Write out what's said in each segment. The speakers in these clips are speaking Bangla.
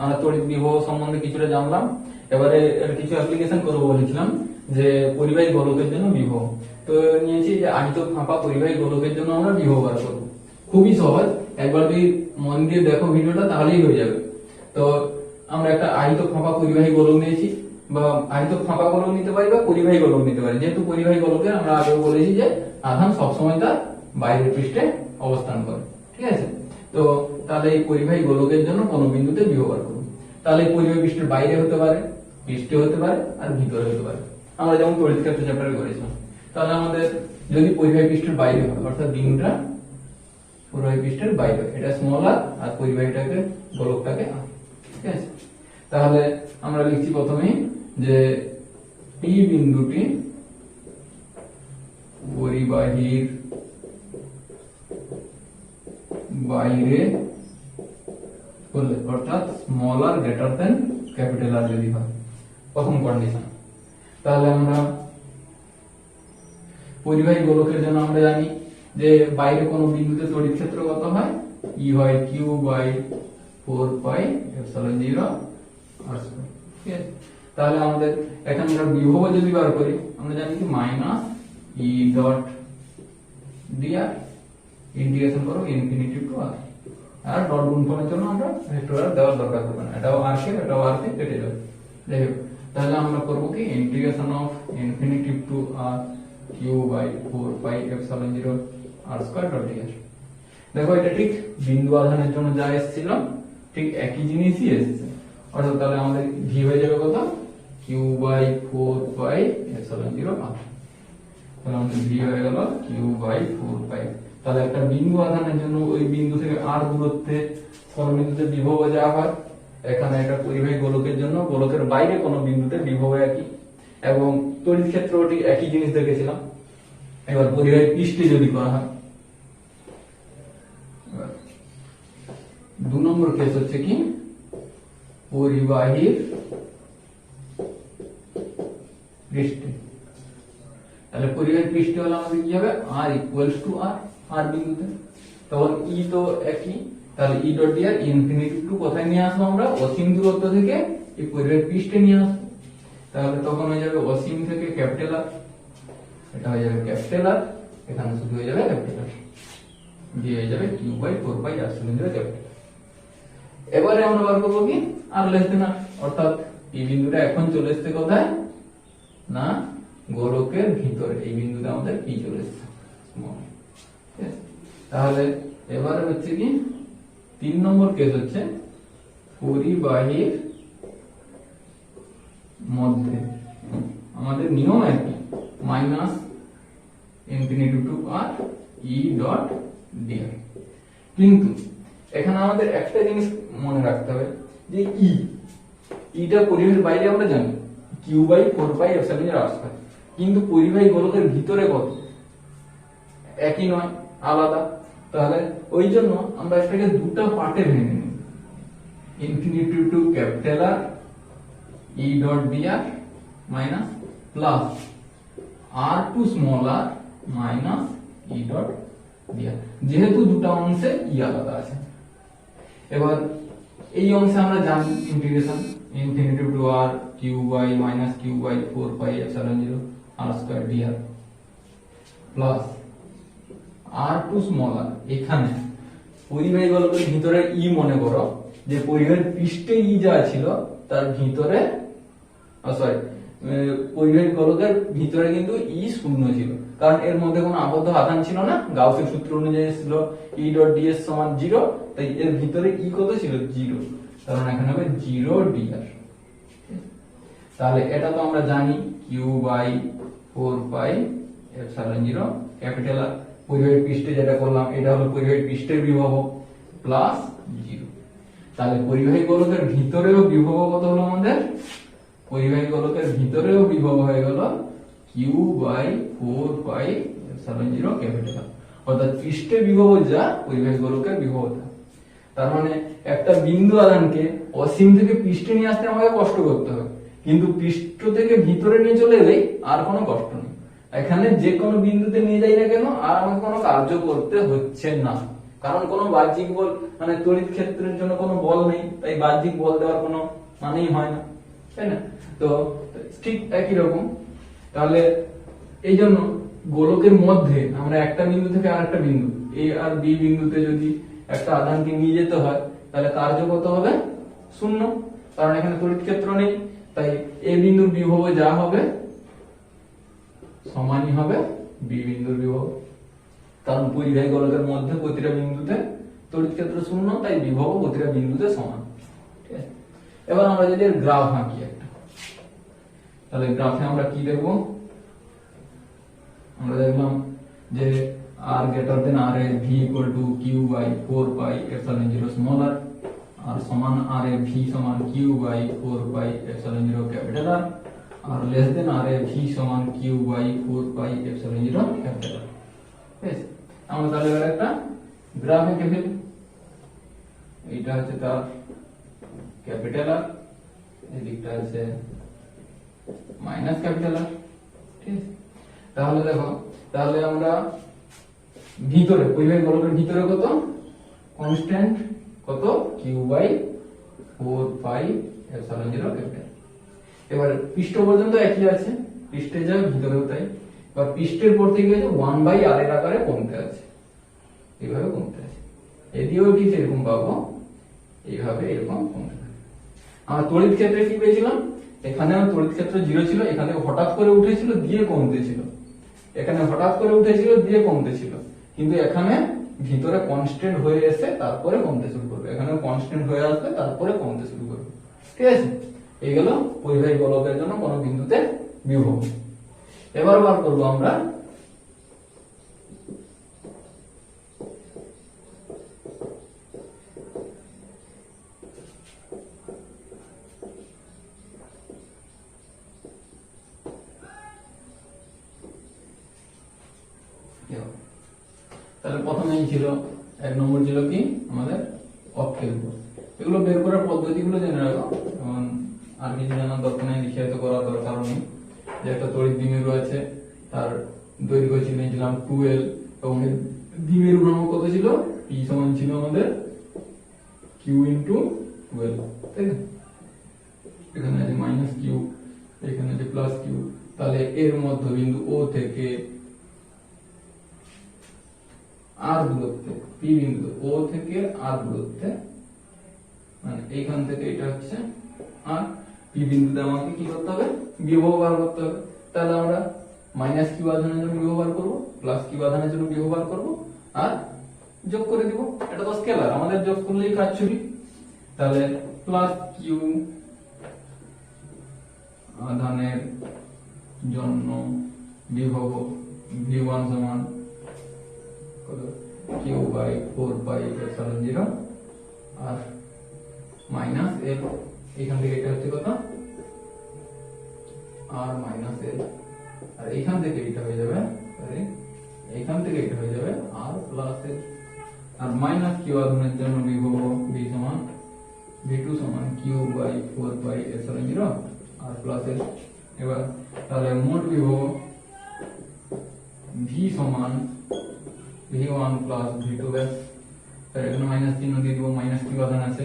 আমরা তড়িৎ বিভব সম্বন্ধে কিছুটা জানলাম। এবারে এর কিছু অ্যাপ্লিকেশন করবো বলেছিলাম, যে পরিবাহী গোলকের জন্য বিভব। তো নিয়েছি যে আহিত ফাঁপা পরিবাহী গোলকের জন্য আমরা বিভব বার করবো। খুবই সহজ, একবার যদি মন দিয়ে দেখো ভিডিওটা তাহলেই হয়ে যাবে। তো আমরা একটা আহিত ফাঁপা পরিবাহী গোলক নিয়েছি, বা আহিত ফাঁপা গোলক নিতে পারি বা পরিবাহী গোলক নিতে পারি। যেহেতু পরিবাহী গোলকের আমরা আগেও বলেছি যে আধান সবসময় তার বাইরের পৃষ্ঠে অবস্থান করে, ঠিক আছে। তো তাহলে এই পরিবাহী গোলকের জন্য কোন বিন্দুতে বিভব বার করবো। তাহলে পরিবাহী পৃষ্ঠের বাইরে হতে পারে, পৃষ্ঠে হতে পারে, আর ভিতরে হতে পারে। আমরা যেমন তড়িৎ ক্ষেত্র চ্যাপ্টারে করেছিলাম। তাহলে আমাদের যদি পরিবাহী পৃষ্ঠের বাইরে হয়, অর্থাৎ বিন্দুটা পরিবাহী পৃষ্ঠের বাইরে, এটা স্মল আর পরিবাহীটাকে গোলকটাকে আর, ঠিক আছে। তাহলে আমরা লিখছি প্রথমেই যে পি বিন্দুটি পরিবাহীর বাইরে হলে, অর্থাৎ স্মল আর গ্রেটার দেন ক্যাপিটাল আর যদি হয়, প্রথম কন্ডিশন। তাহলে আমরা পরিবাহী গোলকের জন্য আমরা জানি যে বাইরে কোন বিন্দুতে তড়িৎ ক্ষেত্র কত হয়, ই হয় q by 4 pi epsilon 0 r square, ঠিক আছে। তাহলে আমাদের এখানে আমরা বিভব যদি বার করি, আমরা জানি কি minus E dot dr integration করো infinity to r, r dot গুণফলের জন্য আমরা ভেক্টর আর দেওয়ার দরকার হবে না, এটাও আর কে এটাও আর কে কেটে যাবে। যাই হোক, তাহলে আমরা করব কি integration of infinity to r q by 4 pi epsilon 0 r square dot d r. দেখো এটা ঠিক বিন্দু আধানের জন্য যা এসেছিল ঠিক একই জিনিসই এসেছে, অর্থাৎ তাহলে আমাদের ভি হয়ে যাবে কত, কিউ বাই 4 পাই এপসাইলন 0 আর। তাহলে আমাদের ভি হয়ে গেল কিউ বাই 4 পাই। তাহলে একটা বিন্দু আধানের জন্য ওই বিন্দু থেকে আর দূরত্বে কোন বিন্দুতে বিভব যা হয়, এখানে একটা পরিবাহী গোলকের জন্য গোলকের বাইরে কোন বিন্দুতে বিভব একই, এবং তড়িৎ ক্ষেত্র ঠিক একই জিনিস দেখেছিলাম। এবার পরিবাহী পৃষ্ঠে যদি করা হয়, 2 নম্বর কেস হচ্ছে কি পরিবাহীর পৃষ্ঠে। তাহলে পরিবাহীর পৃষ্ঠে হলে আমাদের কি হবে, আর ইকুয়ালস টু আর, আর বিন্দুতে তখন ই তো একই, তাহলে E dot d r infinity to কোথায় নিয়ে আসবো আমরা, অসীম দূরত্ব থেকে এই পরিবাহীর পৃষ্ঠে নিয়ে আসবো। তাহলে তখন হয়ে যাবে অসীম থেকে ক্যাপিটাল আর, এটা হয়ে যাবে ক্যাপিটাল আর, এখানে শুধু হয়ে যাবে ক্যাপিটাল আর, দিয়ে হয়ে যাবে q by 4 pi epsilon 0 capital. এবারে আমরা বার করবো কি আর লেস দেন আর, অর্থাৎ এই বিন্দুটা এখন চলে এসেছে কোথায় না গোলকের ভিতরে, এই বিন্দুতে আমাদের কি চলে এসেছে স্মল। তাহলে এবারে হচ্ছে কি 3 নম্বর কেস হচ্ছে পরিবাহীর মধ্যে। আমাদের নিয়ম একই, minus infinity to r E dot d r. কিন্তু এখানে আমাদের একটা জিনিস মনে রাখতে হবে যে ইটা পরিবাহীর বাইরে আমরা জানি q by 4 pi epsilon 0 r square, কিন্তু পরিবাহী গোলকের ভিতরে কত একই নয়, আলাদা। তাহলে ওই জন্য আমরা এটাকে দুটো পার্টে ভেঙে নিই, infinity to capital r E dot d r minus plus r to small r minus E dot d r, যেহেতু দুটো অংশে ই আলাদা আছে। এবার এই অংশে আমরা জানি integration infinity to r q by minus q by 4 pi epsilon 0 r square dr plus r to small r. এখানে পরিবাহী গোলকের ভিতরে ই মনে করো যে পরিবাহীর পৃষ্ঠে ই যা ছিল তার ভিতরে, সরি পরিবাহী গোলকের ভিতরে কিন্তু ই শূন্য ছিল, কারণ এর মধ্যে কোনো আবদ্ধ আধান ছিল না, গাউসের সূত্র অনুযায়ী ছিল ই ডট ডিএস সমান 0, তাই এর ভিতরে ই কত ছিল 0, কারণ এখানে হবে 0 ডিআর। তাহলে এটা তো আমরা জানি q by 4 pi epsilon 0 capital r, পরিবাহীর পৃষ্ঠে যেটা করলাম এটা হলো পরিবাহীর পৃষ্ঠের বিভব প্লাস 0। তাহলে পরিবাহী গোলকের ভিতরেও বিভব কত হলো আমাদের, পরিবাহী গোলকের ভিতরেও বিভব হয়ে গেল q by 4 pi epsilon 0 capital r, অর্থাৎ পৃষ্ঠে বিভব যা পরিবাহী গোলকের বিভব তা। তার মানে একটা বিন্দু আধানকে অসীম থেকে পৃষ্ঠে নিয়ে আসতে আমাকে কষ্ট করতে হবে, কিন্তু পৃষ্ঠ থেকে ভিতরে নিয়ে চলে এলেই আর কোনো কষ্ট নেই। এখানে যে কোনো বিন্দুতে নিয়ে যাই না কেন আর আমাকে কোনো কার্য করতে হচ্ছে না, কারণ কোনো বাহ্যিক বল মানে তড়িৎ ক্ষেত্রের জন্য কোনো বল নেই, তাই বাহ্যিক বল দেওয়ার কোনো মানেই হয় না, তাই না? তো ঠিক একই রকম তাহলে এই জন্য গোলকের মধ্যে আমরা একটা বিন্দু থেকে আরেকটা বিন্দু এ আর বি বিন্দুতে যদি একটা আধানকে নিয়ে যেতে হয় তাহলে কার্য কত হবে? শূন্য, কারণ এখানে তড়িৎ ক্ষেত্র নেই, তাই এ বিন্দুর বিভব যা হবে সমানই হবে বি বিন্দুর বিভব, কারণ পরিবাহী গোলকের মধ্যে প্রতিটা বিন্দুতে তড়িৎ ক্ষেত্র শূন্য, তাই বিভব প্রতিটা বিন্দুতে সমান। ঠিক আছে, এবার আমরা যদি এর গ্রাফ আঁকি একটা, তাহলে গ্রাফে আমরা কি দেখব? আমরা দেখলাম যে r greater than r A v equal to q by 4 pi epsilon 0 small r, r সমান r এ v সমান q by 4 pi epsilon 0 capital R, r less than r A v সমান q by 4 pi epsilon 0 capital R। ঠিক আছে, আমরা তাহলে এবার একটা গ্রাফ এঁকে ফেলি। এইটা হচ্ছে তার ক্যাপিটাল আর, এই দিকটা আছে মাইনাস ক্যাপিটাল আর। ঠিক আছে, তাহলে দেখো, তাহলে আমরা ভিতরে পরিবাহী গোলকের ভিতরে কত কনস্ট্যান্ট, কত q by 4 pi epsilon 0 capital. এবার পৃষ্ঠ পর্যন্ত একই আছে, পৃষ্ঠে যা ভিতরেও তাই। এবার পৃষ্ঠের পর থেকে যে 1 বাই r এর আকারে কমতে আছে, এইভাবে কমতে আছে, এদিকেও ঠিক এরকম পাবো, এইভাবে এরকম কমতে থাকে। আমরা তড়িৎ ক্ষেত্রে কি পেয়েছিলাম? এখানে তড়িৎ ক্ষেত্র 0 ছিল, এখানে হঠাৎ করে উঠেছিল দিয়ে কমতে ছিল, এখানে হঠাৎ করে উঠেছিল দিয়ে কমতে ছিল, কিন্তু এখানে ভিতরে কনস্ট্যান্ট হয়ে এসে তারপরে কমতে শুরু করবে, এখানে কনস্ট্যান্ট হয়ে আসবে তারপরে কমতে শুরু করবে। ঠিক আছে, এই গেল পরিবাহী গোলকের জন্য কোন বিন্দুতে বিভব। এবার বার করবো আমরা তাহলে প্রথমেই ছিল 1 নম্বর ছিল কি আমাদের অক্ষের উপর। এগুলো বের করার পদ্ধতিগুলো জেনে রাখো, যেমন আর কিছু জানার দরকার নেই, লিখিত করার দরকার নেই। যে একটা তড়িৎ দ্বিমেরু আছে, তার দৈর্ঘ্য ছিলাম 12 এবং এর দ্বিমেরু ভ্রামক কত ছিল? p সমান ছিল আমাদের q ইনটু 12, তাই না? এখানে আছে মাইনাস q, এখানে আছে প্লাস q, তাহলে এর মধ্যবিন্দু o থেকে r দূরত্বে, p বিন্দু o থেকে r দূরত্বে, মানে এইখান থেকে এটা হচ্ছে আর p বিন্দুতে আমাকে কি করতে হবে? বিভব বার করতে হবে। তাহলে আমরা মাইনাস q আধানের জন্য বিভব বার করব, প্লাস q আধানের জন্য বিভব বার করব, আর যোগ করে দিব। এটা তো স্কেলার, আমাদের যোগ করলেই কাজ ছুটি। তাহলে প্লাস q আধানের জন্য বিভব v1 সমান q by 4 pi epsilon 0 r minus l, এখান থেকে এটা হচ্ছে কত? r মাইনাস l, আর এখান থেকে এটা হয়ে যাবে, সরি এখান থেকে এটা হয়ে যাবে r প্লাস l, আর মাইনাস q আধানের জন্য বিভব v সমান v2 সমান q by 4 pi epsilon 0 r plus l। এবার তাহলে মোট বিভব v সমান v1 প্লাস v2 ব্যাস, তাহলে এখানে মাইনাস চিহ্ন দিয়ে দিব, মাইনাস q আধান আছে,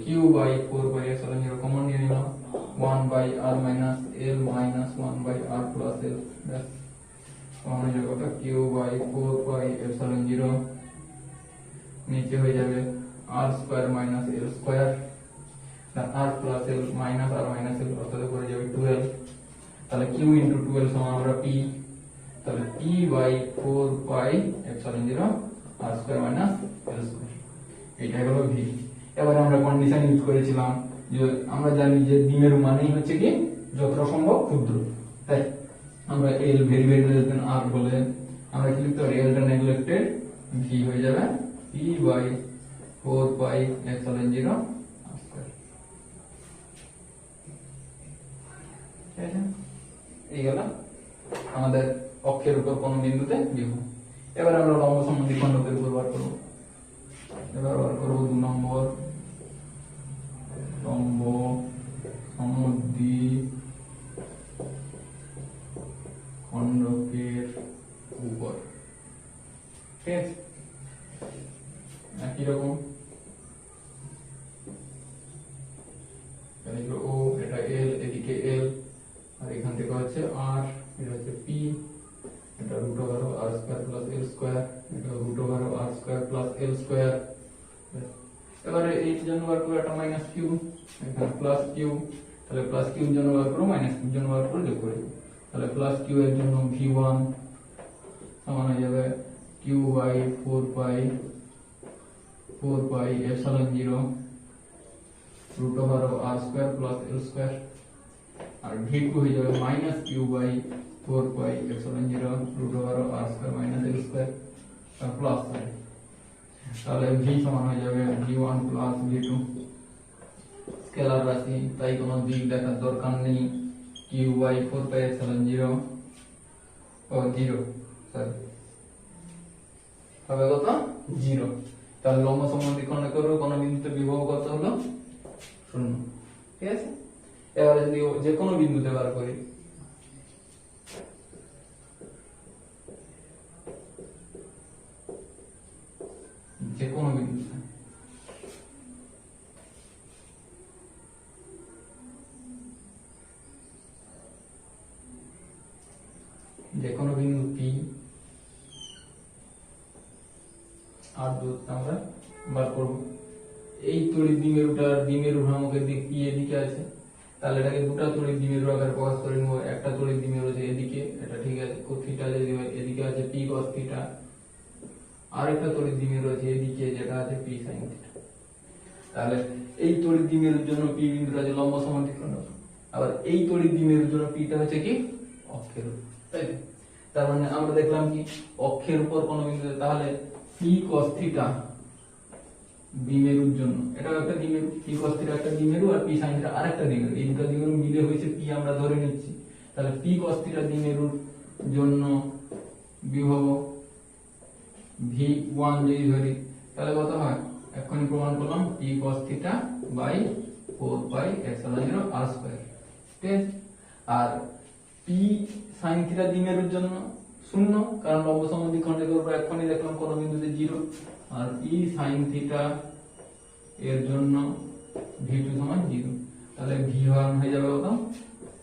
q by 4 by epsilon 0 common নিয়ে নিলাম, 1 by r minus l minus 1 by r plus l ব্যাস, কমন হয়ে যাবে কত? q বাই 4 বাই এপসাইলন 0, নিচে হয়ে যাবে r square minus l square, r plus l minus r minus l অর্থাৎ করে যাবে 12, তাহলে q ইনটু 12 সমান আমরা p, তাহলে p by 4 pi epsilon 0 r square minus l square, এটা হলো v। এবারে আমরা কন্ডিশন ইউজ করেছিলাম যে আমরা জানি যে দ্বিমেরু মানেই হচ্ছে কি যতটা সম্ভব ক্ষুদ্র, তাই আমরা l very very less than r বলে আমরা কি লিখতে পারি? l টা নেগলেক্টেড, v হয়ে যাবে p by 4 pi epsilon 0 r square. ঠিক আছে, এই গেল আমাদের অক্ষের উপর কোন বিন্দুতে বিভব। এবার আমরা লম্ব সম্বন্ধী খণ্ডকের উপর বার করব। এবার বার করব 2 নম্বর লম্ব সম্বন্ধী খণ্ডকের একই রকম, ও এটা এল, এদিকে এল, আর এখান থেকে হচ্ছে আর, এটা হচ্ছে পি, এটা root over r square plus l square, এটা root over r square plus l square. এবারে এই জন্য বার করে একটা মাইনাস কিউ, এখানে প্লাস কিউ, তাহলে প্লাস কিউ জন্য বার করো, মাইনাস কিউ জন্য বার করে যোগ করে, তাহলে প্লাস কিউ এর জন্য v1 সমান হয়ে যাবে q by 4 pi epsilon 0 root over r square plus l square, আর v2 হয়ে যাবে minus q by 4 pi epsilon 0 root over r square minus l square plus, তাহলে v সমান হয়ে যাবে v1 প্লাস v2, স্কেলার রাশি তাই কোনো দিক দেখার দরকার নেই, কিউ বাই 4 পাই এপসাইলন 0 ও 0 হবে কত 0। তাহলে লম্ব সমদ্বিখণ্ডক করব, কোন বিন্দুতে বিভব কত হলো 0, ঠিক আছে। এবারে যদি যে কোনো বিন্দুতে বার করি, যে কোনো বিন্দুতে, যে কোনো বিন্দু পি আর দূরত্ব আমরা বার করব। এই তড়িৎ দ্বিমেরুটার দ্বিমেরু ভ্রামকের দিক পি এদিকে আছে, তাহলে এটাকে দুটো তড়িৎ দ্বিমেরু আকারে প্রকাশ করে নেব। একটা তড়িৎ দ্বিমেরু আছে এদিকে, এটা ঠিক আছে, থিটা যদি হয় এদিকে আছে পি cos থিটা, আর একটা তড়িৎ দ্বিমেরু আছে এদিকে যেটা আছে পি sin থিটা। তাহলে এই তড়িৎ দ্বিমেরুর জন্য পি বিন্দুটা আছে লম্ব সমদ্বিখণ্ডক, আবার এই তড়িৎ দ্বিমেরুর জন্য পিটা হচ্ছে কি অক্ষের উপর, তাই তো? তার মানে আমরা দেখলাম কি অক্ষের উপর কোন বিন্দুতে, তাহলে পি cos থিটা দ্বিমেরুর জন্য, এটা একটা দ্বিমেরু, পি cos থিটা একটা দ্বিমেরু আর পি sin থিটা আরেকটা দ্বিমেরু, এই দুটো দ্বিমেরু মিলে হয়েছে পি, আমরা ধরে নিচ্ছি। তাহলে পি cos থিটা দ্বিমেরুর জন্য বিভব v1 যদি ধরি, তাহলে কত হয়, এখনই প্রমাণ করলাম p cos theta by 4 pi epsilon 0 r square, ঠিক আছে। আর পি sin থিটা দ্বিমেরুর জন্য 0, কারণ লম্ব সমদ্বিখণ্ডক করব, এখনই দেখলাম কোন বিন্দুতে 0, আর পি sin থিটা এর জন্য v2 সমান 0, তাহলে v1 হয়ে যাবে কত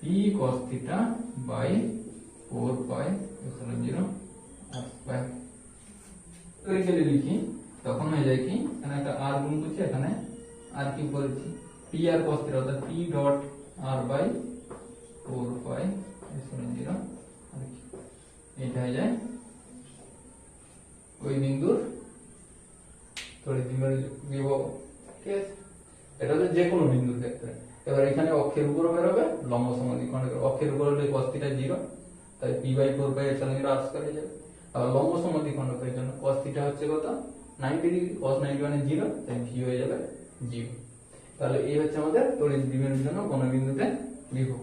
p cos theta by 4 pi epsilon 0 r square. তো এখানে লিখি, তখন হয়ে যায় কি, এখানে একটা আর গুণ করছি, এখানে আর কি করেছি পি আর cos থিটা, অর্থাৎ p dot r by 4 pi epsilon 0 r কি, এটা হয়ে যায় ওই বিন্দুর তড়িৎ দ্বিমেরু বিভব, ঠিক আছে। এটা হচ্ছে যে কোনো বিন্দুর ক্ষেত্রে। এবার এখানে অক্ষের উপর বেরোবে লম্ব সমদ্বিখণ্ডক, অক্ষের উপর হলে cos থিটা 0, তাই p by 4 pi epsilon 0 r square হয়ে যাবে। আর লম্ব সমদ্বিখণ্ডকের জন্য cos থিটা হচ্ছে কত 90 ডিগ্রি, cos 90 মানে 0, তাই v হয়ে যাবে 0। তাহলে এই হচ্ছে আমাদের তড়িৎ দ্বিমেরুর জন্য কোন বিন্দুতে বিভব।